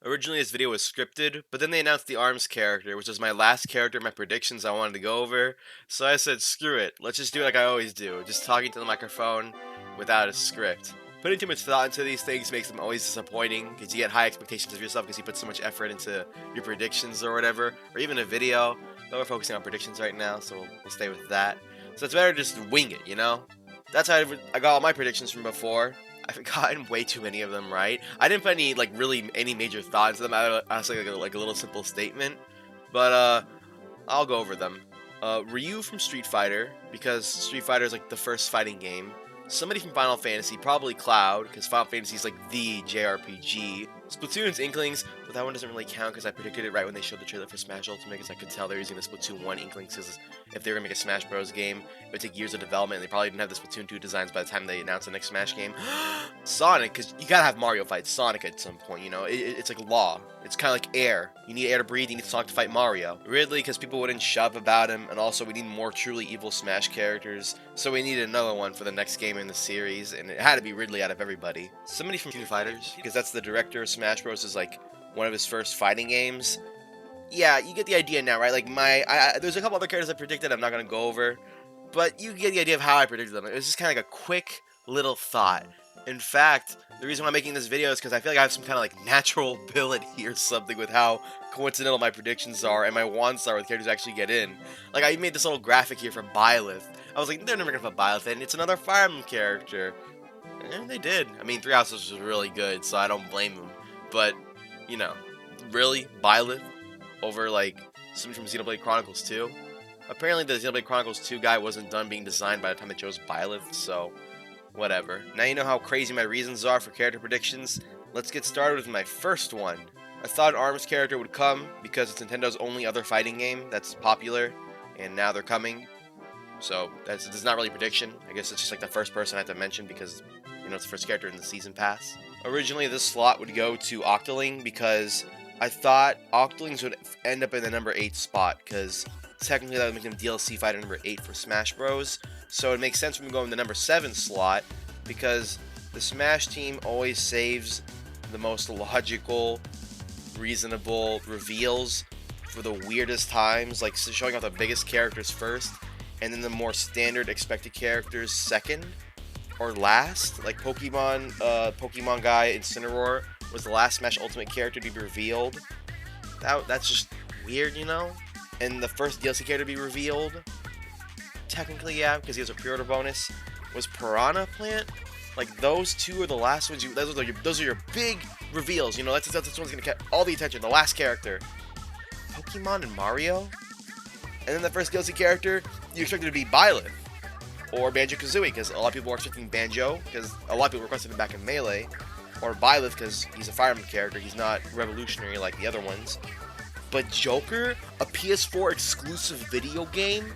Originally, this video was scripted, but then they announced the ARMS character, which was my last character in my predictions I wanted to go over. So I said, screw it, let's just do it like I always do, just talking to the microphone without a script. Putting too much thought into these things makes them always disappointing, because you get high expectations of yourself because you put so much effort into your predictions or whatever, or even a video. But we're focusing on predictions right now, so we'll stay with that. So it's better just to wing it, you know? That's how I got all my predictions from before. I've gotten way too many of them right. I didn't put any any major thought into them. I was like a little simple statement, but I'll go over them. Ryu from Street Fighter, because Street Fighter is like the first fighting game. Somebody from Final Fantasy, probably Cloud, because Final Fantasy is like the JRPG. Splatoon's Inklings, but that one doesn't really count because I predicted it right when they showed the trailer for Smash Ultimate, because I could tell they were using the Splatoon 1 Inklings, because if they were going to make a Smash Bros. Game, it would take years of development, and they probably didn't have the Splatoon 2 designs by the time they announced the next Smash game. Sonic, because you gotta have Mario fight Sonic at some point, you know? It's like law. It's kind of like air. You need air to breathe, you need Sonic to fight Mario. Ridley, because people wouldn't shove about him, and also we need more truly evil Smash characters, so we needed another one for the next game in the series, and it had to be Ridley out of everybody. Somebody from King of Fighters, because that's the director of Smash Bros. Is like one of his first fighting games. Yeah, you get the idea now, right? Like there's a couple other characters I predicted I'm not gonna go over, but you get the idea of how I predicted them. It was just kind of like a quick little thought. In fact, the reason why I'm making this video is because I feel like I have some kind of like natural ability or something with how coincidental my predictions are and my wants are with characters who actually get in. Like I made this little graphic here for Byleth. I was like, they're never gonna put Byleth in. It's another Fire Emblem character. And they did. I mean, Three Houses was really good, so I don't blame them. But, you know, really? Byleth? Over, like, something from Xenoblade Chronicles 2? Apparently the Xenoblade Chronicles 2 guy wasn't done being designed by the time they chose Byleth, so whatever. Now you know how crazy my reasons are for character predictions. Let's get started with my first one. I thought an ARMS character would come because it's Nintendo's only other fighting game that's popular, and now they're coming. So that's not really a prediction. I guess it's just like the first person I have to mention because, you know, it's the first character in the season pass. Originally, this slot would go to Octoling because I thought Octolings would end up in the number 8 spot because technically that would make them DLC fighter number 8 for Smash Bros. So it makes sense for me to go in the number 7 slot because the Smash team always saves the most logical, reasonable reveals for the weirdest times, like showing off the biggest characters first, and then the more standard expected characters second or last. Like Pokemon guy Incineroar was the last Smash Ultimate character to be revealed. That's just weird, you know? And the first DLC character to be revealed, technically, yeah, because he has a pre-order bonus, was Piranha Plant. Like, those two are the last ones those are your big reveals, you know? That's one's gonna get all the attention, the last character. Pokemon and Mario? And then the first DLC character, you expected to be Byleth or Banjo-Kazooie, because a lot of people were expecting Banjo, because a lot of people requested him back in Melee, or Byleth, because he's a Fire Emblem character, he's not revolutionary like the other ones. But Joker, a PS4 exclusive video game,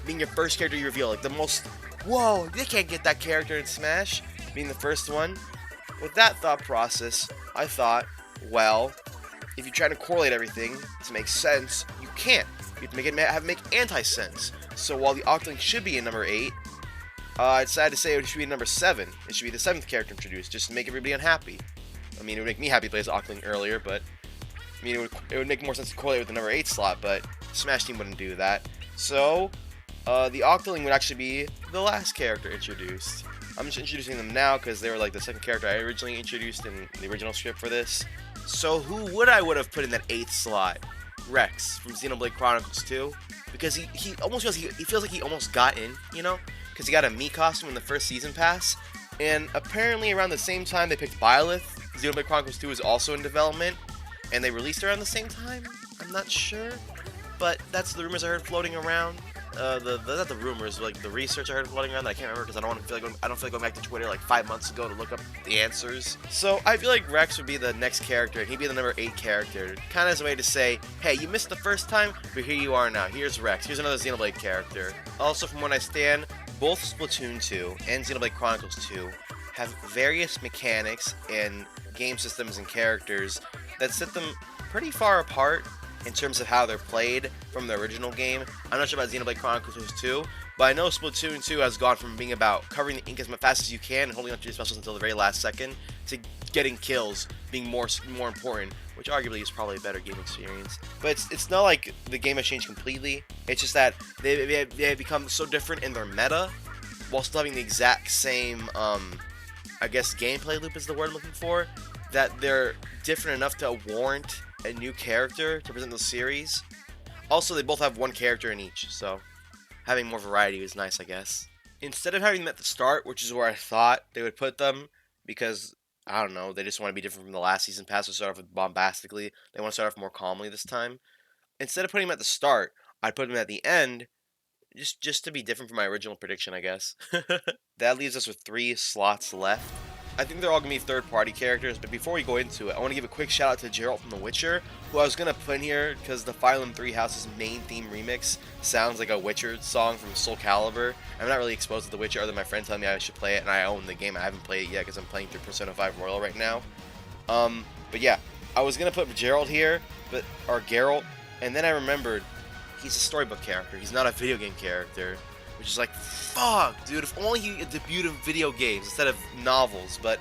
being your first character you reveal, like the most, whoa, they can't get that character in Smash, being the first one. With that thought process, I thought, well, if you try to correlate everything to make sense, you can't. You have to make anti-sense. So while the Octoling should be in number 8, I decided to say it should be number 7. It should be the 7th character introduced, just to make everybody unhappy. I mean, it would make me happy to play as Octoling earlier, but I mean, it would make more sense to correlate with the number 8 slot, but Smash Team wouldn't do that. So, the Octoling would actually be the last character introduced. I'm just introducing them now because they were like the second character I originally introduced in the original script for this. So who would have put in that 8th slot? Rex from Xenoblade Chronicles 2, because he almost feels like he almost got in, you know, because he got a Mii costume in the first season pass, and apparently around the same time they picked Byleth, Xenoblade Chronicles 2 is also in development, and they released around the same time. I'm not sure, but that's the rumors I heard floating around. Not the rumors, like the research I heard floating around that I can't remember because I don't feel like going back to Twitter like 5 months ago to look up the answers. So I feel like Rex would be the next character, and he'd be the number 8 character, kind of as a way to say, hey, you missed the first time, but here you are now. Here's Rex. Here's another Xenoblade character. Also, from what I stand, both Splatoon 2 and Xenoblade Chronicles 2 have various mechanics and game systems and characters that set them pretty far apart in terms of how they're played from the original game. I'm not sure about Xenoblade Chronicles 2, but I know Splatoon 2 has gone from being about covering the ink as fast as you can and holding on to your specials until the very last second to getting kills being more important, which arguably is probably a better game experience. But it's not like the game has changed completely. It's just that they have become so different in their meta while still having the exact same, I guess gameplay loop is the word I'm looking for, that they're different enough to warrant a new character to present the series. Also, they both have one character in each, so having more variety is nice, I guess. Instead of having them at the start, which is where I thought they would put them, because, I don't know, they just want to be different from the last season pass, so start off with bombastically. They want to start off more calmly this time. Instead of putting them at the start, I'd put them at the end, just to be different from my original prediction, I guess. That leaves us with 3 slots left. I think they're all going to be third-party characters, but before we go into it, I want to give a quick shout-out to Geralt from The Witcher, who I was going to put in here because the Fire Emblem Three Houses main theme remix sounds like a Witcher song from Soul Calibur. I'm not really exposed to The Witcher other than my friend telling me I should play it, and I own the game. I haven't played it yet because I'm playing through Persona 5 Royal right now. But yeah, I was going to put Geralt here, or Geralt, and then I remembered he's a storybook character. He's not a video game character. Which is like, fuck, dude, if only he debuted in video games instead of novels, but,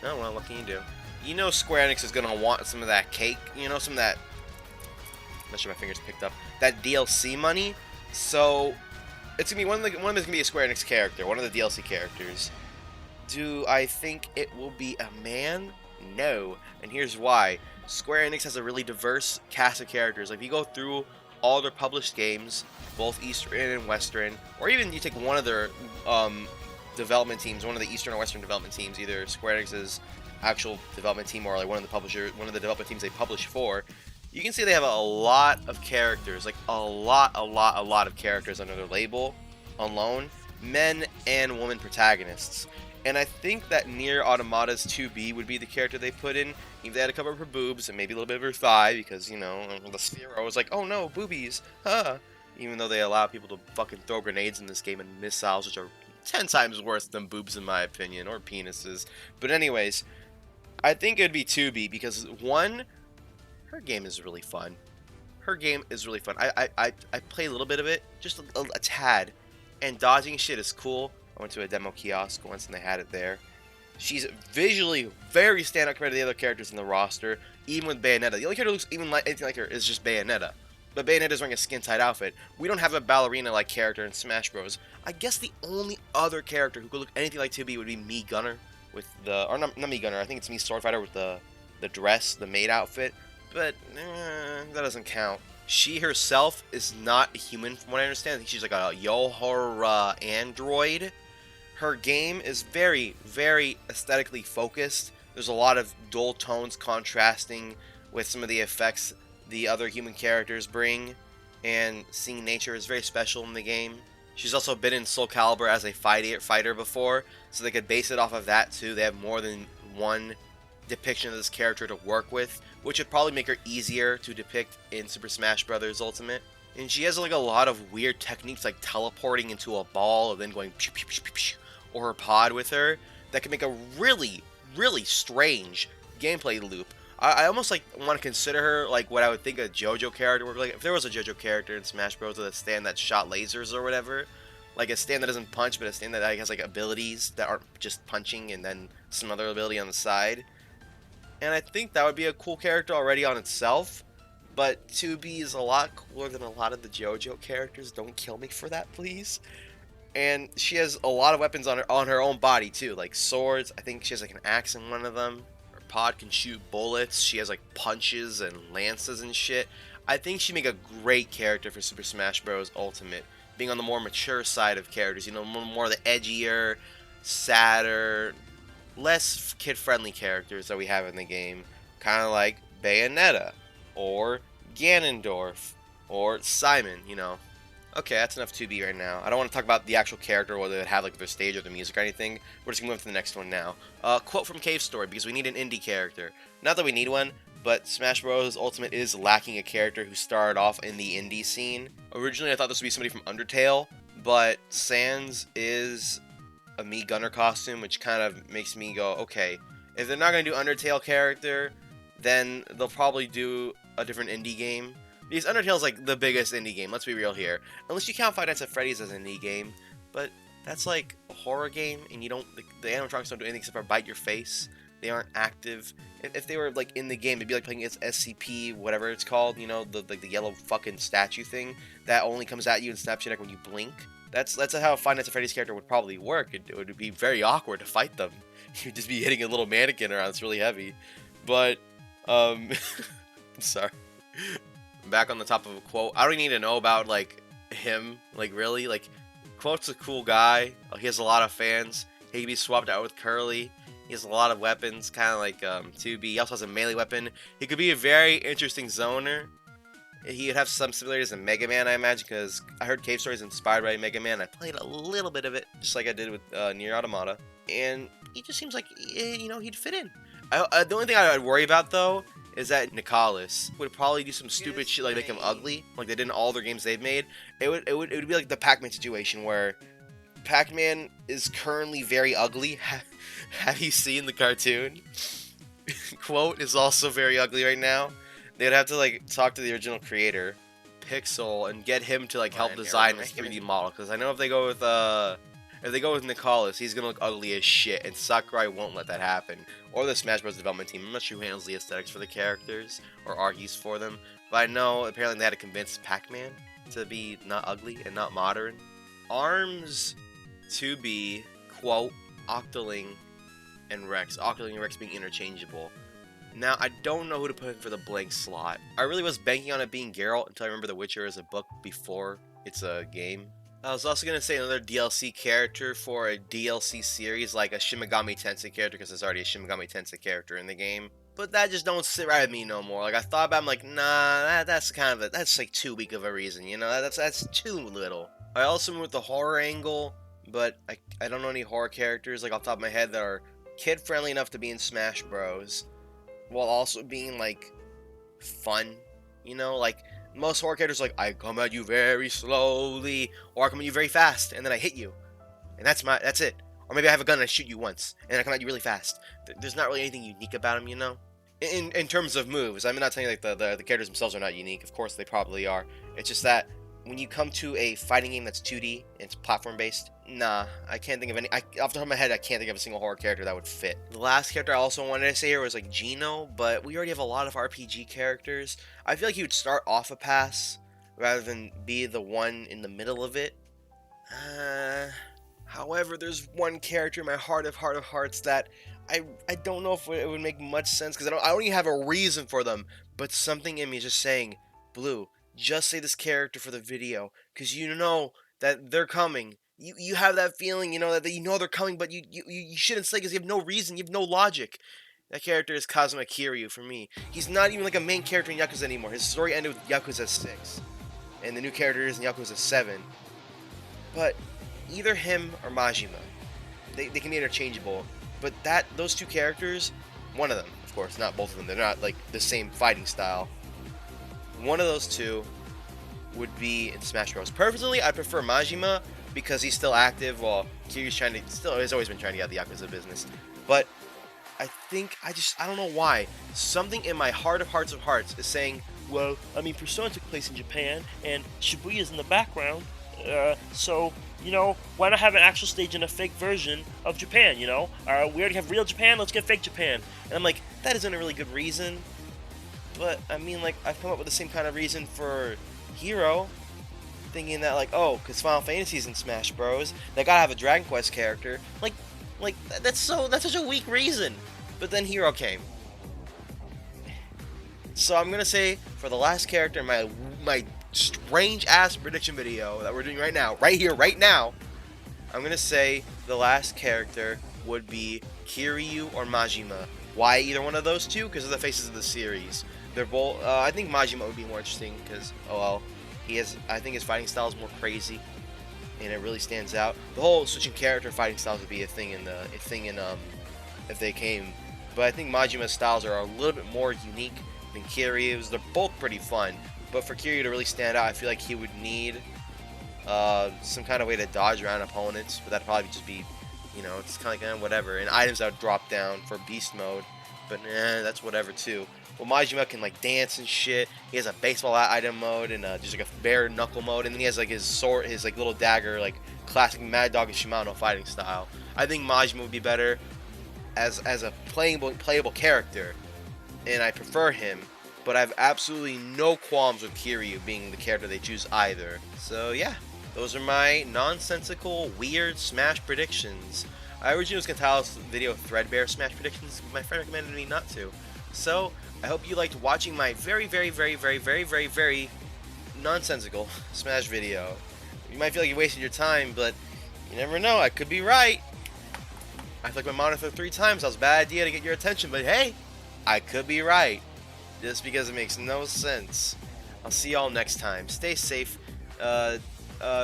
oh well, what can you do? You know Square Enix is going to want some of that cake, you know, some of that, I'm not sure my fingers picked up, that DLC money, so, it's going to be, one of them is going to be a Square Enix character, one of the DLC characters. Do I think it will be a man? No, and here's why. Square Enix has a really diverse cast of characters. Like, if you go through all their published games, both Eastern and Western, or even you take one of their development teams, one of the Eastern or Western development teams, either Square Enix's actual development team or like one of the development teams they publish for, you can see they have a lot of characters, like a lot of characters under their label alone, men and women protagonists. And I think that Nier Automata's 2B would be the character they put in. If they had to cover up her boobs and maybe a little bit of her thigh, because, you know, the Sphero was like, oh no, boobies, huh? Even though they allow people to fucking throw grenades in this game and missiles, which are 10 times worse than boobs in my opinion, or penises. But anyways, I think it would be 2B, because one, her game is really fun. Her game is really fun. I play a little bit of it, just a tad, and dodging shit is cool. I went to a demo kiosk once and they had it there. She's visually very standout compared to the other characters in the roster, even with Bayonetta. The only character who looks even like anything like her is just Bayonetta. But Bayonetta's wearing a skin-tight outfit. We don't have a ballerina-like character in Smash Bros. I guess the only other character who could look anything like 2B would be Mii Gunner with the, or not Mii Gunner, I think it's Mii Swordfighter with the dress, the maid outfit. But that doesn't count. She herself is not a human, from what I understand. I think she's like a Yohara android. Her game is very, very aesthetically focused. There's a lot of dull tones contrasting with some of the effects the other human characters bring, and seeing nature is very special in the game. She's also been in Soul Calibur as a fighter before, so they could base it off of that too. They have more than one depiction of this character to work with, which would probably make her easier to depict in Super Smash Bros. Ultimate. And she has like a lot of weird techniques, like teleporting into a ball and then going pew, pew, pew, pew, pew, or her pod with her, that can make a really, really strange gameplay loop. I almost like want to consider her like what I would think a JoJo character would be like. If there was a JoJo character in Smash Bros. With a stand that shot lasers or whatever, like a stand that doesn't punch, but a stand that has like abilities that aren't just punching and then some other ability on the side. And I think that would be a cool character already on itself. But 2B is a lot cooler than a lot of the JoJo characters. Don't kill me for that, please. And she has a lot of weapons on her own body too, like swords. I think she has like an axe in one of them. Her pod can shoot bullets. She has like punches and lances and shit. I think she'd make a great character for Super Smash Bros. Ultimate, being on the more mature side of characters. You know, more the edgier, sadder, less kid-friendly characters that we have in the game. Kind of like Bayonetta, or Ganondorf, or Simon, you know. Okay, that's enough 2B right now. I don't want to talk about the actual character, whether it have like their stage or the music or anything. We're just gonna move to the next one now. Quote from Cave Story, because we need an indie character. Not that we need one, but Smash Bros. Ultimate is lacking a character who started off in the indie scene. Originally, I thought this would be somebody from Undertale, but Sans is a Mii Gunner costume, which kind of makes me go, okay, if they're not gonna do Undertale character, then they'll probably do a different indie game. Because Undertale's like the biggest indie game, let's be real here. Unless you count Five Nights at Freddy's as an indie game, but that's like a horror game, and you don't, the animatronics don't do anything except for bite your face. They aren't active. If they were like in the game, it'd be like playing against SCP, whatever it's called, you know, the yellow fucking statue thing that only comes at you and snaps your neck when you blink. That's how Five Nights at Freddy's character would probably work. It would be very awkward to fight them. You'd just be hitting a little mannequin around. It's really heavy. But, I'm sorry. Back on the top of a quote. I don't need to know about, like, him. Like, really? Like, Quote's a cool guy. He has a lot of fans. He can be swapped out with Curly. He has a lot of weapons, kind of like 2B. He also has a melee weapon. He could be a very interesting zoner. He would have some similarities to Mega Man, I imagine, because I heard Cave Story is inspired by Mega Man. I played a little bit of it, just like I did with Nier Automata. And he just seems like, you know, he'd fit in. The only thing I'd worry about, though, is that Nicholas would probably do some stupid shit like make him ugly, like they did in all their games they've made. It would be like the Pac-Man situation where Pac-Man is currently very ugly. Have you seen the cartoon? Quote is also very ugly right now. They'd have to like talk to the original creator, Pixel, and get him to like help design this 3D model. Because I know if they go with Nicholas, he's gonna look ugly as shit, and Sakurai won't let that happen. Or the Smash Bros. Development team. I'm not sure who handles the aesthetics for the characters or argues for them, but I know apparently they had to convince Pac-Man to be not ugly and not modern. ARMS to be quote Octoling and Rex. Octoling and Rex being interchangeable. Now, I don't know who to put in for the blank slot. I really was banking on it being Geralt until I remember The Witcher as a book before it's a game. I was also going to say another DLC character for a DLC series, like a Shin Megami Tensei character, because there's already a Shin Megami Tensei character in the game. But that just don't sit right with me no more. Like, I thought about it, I'm like, nah, that's kind of that's like too weak of a reason, you know? That's too little. I also went with the horror angle, but I don't know any horror characters, like, off the top of my head that are kid-friendly enough to be in Smash Bros. While also being, like, fun, you know? Like, most horror characters are like, I come at you very slowly, or I come at you very fast, and then I hit you. And that's it. Or maybe I have a gun and I shoot you once, and I come at you really fast. There's not really anything unique about them, you know? In terms of moves, I'm not saying, like, the characters themselves are not unique. Of course, they probably are. It's just that when you come to a fighting game that's 2D, and it's platform-based, nah, I can't think of any. Off the top of my head, I can't think of a single horror character that would fit. The last character I also wanted to say here was like yknow, but we already have a lot of RPG characters. I feel like he would start off a pass rather than be the one in the middle of it. However, there's one character in my heart of hearts that I don't know if it would make much sense because I don't even have a reason for them, but something in me is just saying, Blue, just say this character for the video, because you know that they're coming. You have that feeling, you know, that you know they're coming, but you shouldn't say because you have no reason, you have no logic. That character is Kazuma Kiryu for me. He's not even like a main character in Yakuza anymore. His story ended with Yakuza 6, and the new character is in Yakuza 7. But either him or Majima, they can be interchangeable. But those two characters, one of them, of course, not both of them. They're not like the same fighting style. One of those two would be in Smash Bros. Personally, I prefer Majima because he's still active while Kiryu's has always been trying to get out the Yakuza business. But I think I don't know why. Something in my heart of hearts is saying, well, I mean, Persona took place in Japan and Shibuya's in the background. So, you know, why not have an actual stage and a fake version of Japan, you know? We already have real Japan, let's get fake Japan. And I'm like, that isn't a really good reason. But, I mean, like, I've come up with the same kind of reason for Hero. Thinking that, like, oh, because Final Fantasy's in Smash Bros. They gotta have a Dragon Quest character. Like, that's such a weak reason. But then Hero came. So I'm gonna say, for the last character in my strange-ass prediction video that we're doing right now, right here, right now, I'm gonna say the last character would be Kiryu or Majima. Why either one of those two? Because of the faces of the series. They're both. I think Majima would be more interesting because, oh well, I think his fighting style is more crazy, and it really stands out. The whole switching character fighting styles would be a thing if they came. But I think Majima's styles are a little bit more unique than Kiryu's. They're both pretty fun, but for Kiryu to really stand out, I feel like he would need some kind of way to dodge around opponents. But that'd probably just be, you know, it's kind of like whatever. And items that would drop down for beast mode, but that's whatever too. Well, Majima can like dance and shit. He has a baseball item mode and just like a bare knuckle mode, and then he has like his sword, his like little dagger, like classic Mad Dog and Shimano fighting style. I think Majima would be better as a playable character, and I prefer him. But I have absolutely no qualms with Kiryu being the character they choose either. So yeah, those are my nonsensical, weird Smash predictions. I originally was going to tell this video threadbare Smash predictions, but my friend recommended me not to. So, I hope you liked watching my very nonsensical Smash video. You might feel like you wasted your time, but you never know, I could be right. I clicked my monitor 3 times, that was a bad idea to get your attention, but hey, I could be right. Just because it makes no sense. I'll see y'all next time. Stay safe.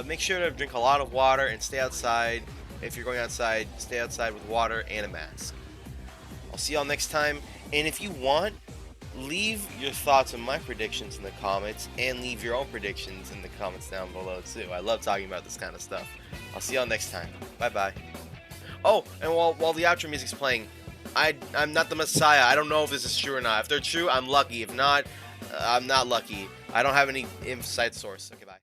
Make sure to drink a lot of water and stay outside. If you're going outside, stay outside with water and a mask. I'll see y'all next time. And if you want, leave your thoughts on my predictions in the comments and leave your own predictions in the comments down below too. I love talking about this kind of stuff. I'll see y'all next time. Bye bye. Oh, and while the outro music's playing, I'm not the Messiah. I don't know if this is true or not. If they're true, I'm lucky. If not, I'm not lucky. I don't have any inside source. Okay, bye.